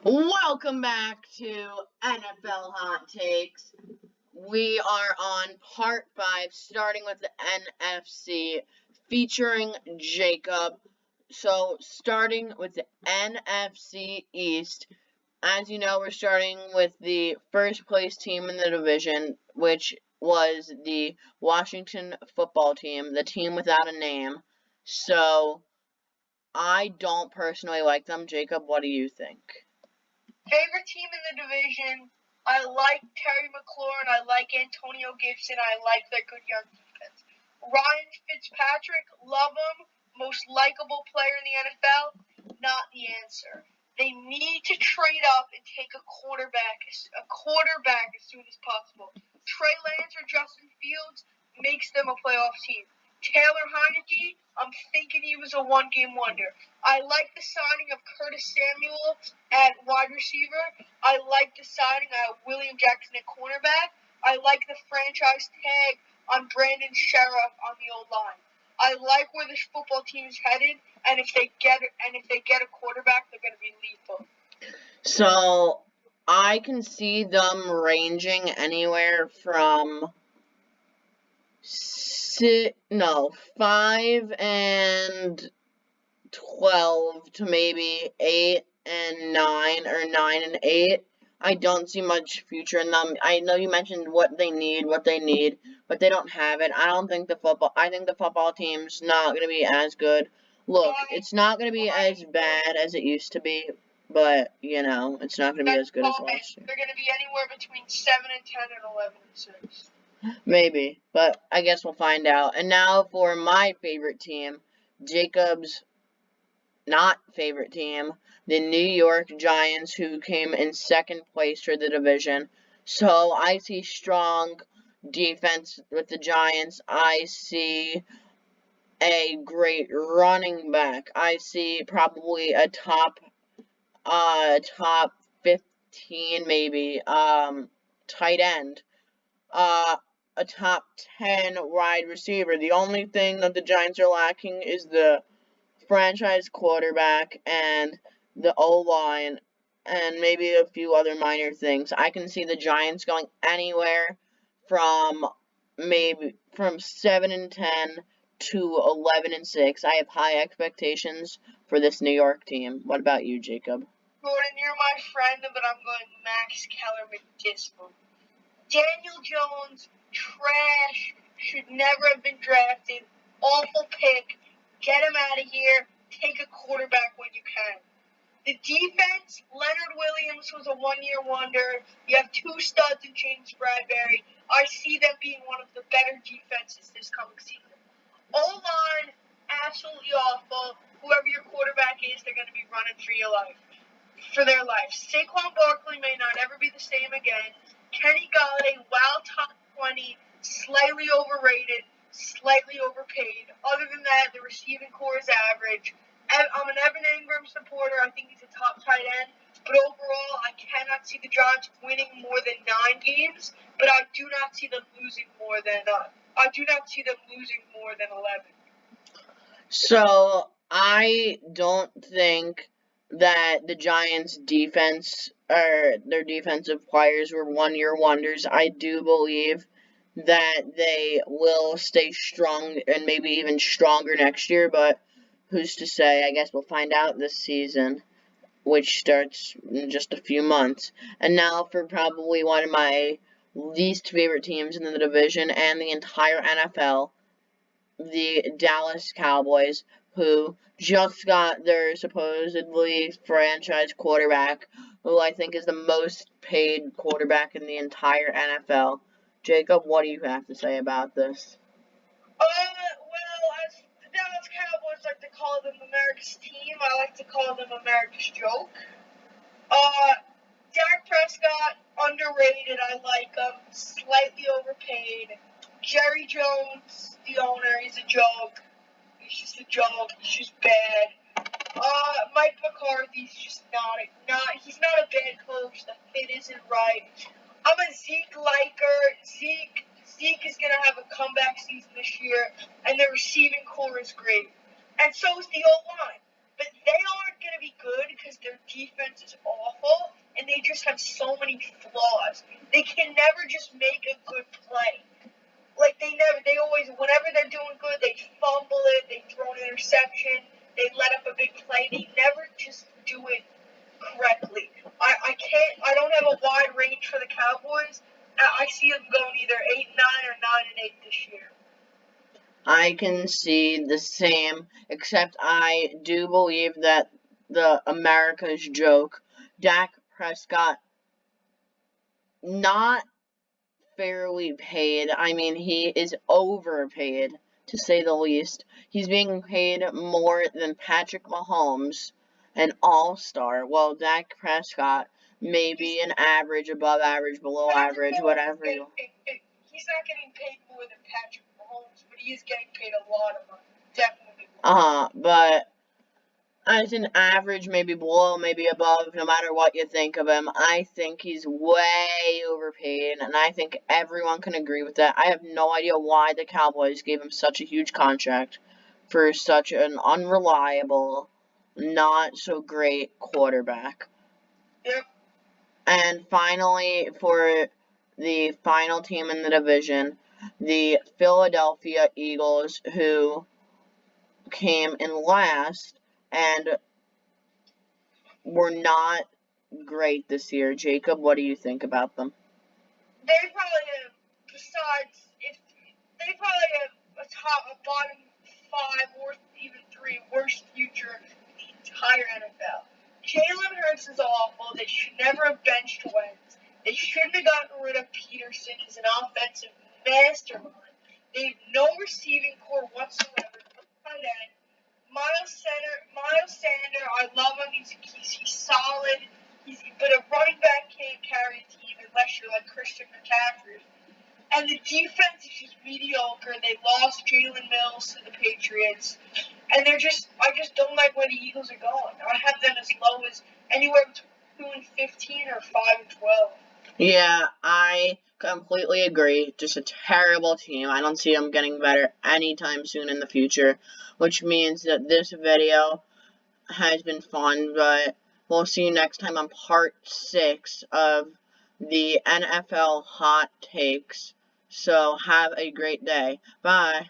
Welcome back to NFL Hot Takes. We are on part 5, starting with the NFC, featuring Jacob. So, starting with the NFC East, as you know, we're starting with the first place team in the division, which was the Washington football team, the team without a name. So, I don't personally like them. Jacob, what do you think? Favorite team in the division. I like Terry McLaurin. I like Antonio Gibson. I like their good young defense. Ryan Fitzpatrick, love him. Most likable player in the NFL. Not the answer. They need to trade up and take a quarterback as soon as possible. Trey Lance or Justin Fields makes them a playoff team. Taylor Heineke, I'm thinking he was a one-game wonder. I like the signing of Curtis Samuel at wide receiver. I like the signing of William Jackson at cornerback. I like the franchise tag on Brandon Sheriff on the O-line. I like where this football team is headed, and if they get a quarterback, they're going to be lethal. So I can see them ranging anywhere from 5 and 12 to maybe 8 and 9 or 9 and 8. I don't see much future in them. I know you mentioned what they need, but they don't have it. I think the football team's not going to be as good. Look, it's not going to be as bad as it used to be, but, it's not going to be as good as last year. They're going to be anywhere between 7 and 10 and 11 and 6. Maybe, but I guess we'll find out. And now for my favorite team, Jacob's not favorite team, the New York Giants, who came in second place for the division. So I see strong defense with the Giants. I see a great running back. I see probably a top 15 maybe tight end. A top 10 wide receiver. The only thing that the Giants are lacking is the franchise quarterback and the O-line and maybe a few other minor things. I can see the Giants going anywhere from 7 and 10 to 11 and 6. I have high expectations for this New York team. What about you, Jacob? Gordon, you're my friend, but I'm going Max Kellerman Dismal. Daniel Jones, trash, should never have been drafted. Awful pick. Get him out of here. Take a quarterback when you can. The defense, Leonard Williams was a one-year wonder. You have two studs in James Bradbury. I see them being one of the better defenses this coming season. O-line, absolutely awful. Whoever your quarterback is, they're going to be running for their life. Saquon Barkley may not ever be the same again. Kenny Galladay, top 20, slightly overrated, slightly overpaid. Other than that, the receiving core is average. I'm an Evan Ingram supporter. I think he's a top tight end. But overall, I cannot see the Giants winning more than 9 games. But I do not see them losing more than 11. So I don't think that the Giants' defense or their defensive players were one-year wonders. I do believe that they will stay strong and maybe even stronger next year, but who's to say? I guess we'll find out this season, which starts in just a few months. And now for probably one of my least favorite teams in the division and the entire NFL, the Dallas Cowboys, who just got their supposedly franchise quarterback, who I think is the most paid quarterback in the entire NFL. Jacob, what do you have to say about this? As the Dallas Cowboys like to call them America's team, I like to call them America's joke. Dak Prescott, underrated. I like him. Slightly overpaid. Jerry Jones, the owner, he's a joke. He's just a joke. He's just bad. Mike McCarthy's just he's not a bad coach. The fit isn't right. I'm a Zeke liker. Zeke is going to have a comeback season this year, and the receiving core is great. And so is the O-line. But they aren't going to be good because their defense is awful, and they just have so many flaws. They can never just make a good play. Like, they always, whenever they're doing good, they fumble it, they throw an interception, they let up a big play. They never just do it correctly. I don't have a wide range for the Cowboys. I see them going either 8-9 or 9-8 this year. I can see the same, except I do believe that the America's joke, Dak Prescott, not fairly paid. I mean, he is overpaid, to say the least. He's being paid more than Patrick Mahomes, an all-star, while Dak Prescott may be an average, above average, below average, whatever you... He's not getting paid more than Patrick Mahomes, but he is getting paid a lot of money. Definitely more. But as an average, maybe below, maybe above, no matter what you think of him, I think he's way overpaid, and I think everyone can agree with that. I have no idea why the Cowboys gave him such a huge contract for such an unreliable, not so great quarterback. Yep. And finally, for the final team in the division, the Philadelphia Eagles, who came in last and were not great this year. Jacob, what do you think about them? They probably have, they probably have a bottom 5 or even 3 worst future in the entire NFL. Jalen Hurts is awful. They should never have benched Wentz. They shouldn't have gotten rid of Peterson. He's an offensive mastermind. They have no receiving core whatsoever. Tight end. Miles Sanders, I love him. He's solid. But a running back can't carry a team unless you're like Christian McCaffrey. And the defense is just mediocre. They lost Jalen Mills to the Patriots. And I just don't like where the Eagles are going. I have them as low as anywhere between 2-15 or 5-12. Yeah, I completely agree. Just a terrible team. I don't see them getting better anytime soon in the future, which means that this video has been fun, but we'll see you next time on part 6 of the NFL Hot Takes. So have a great day. Bye.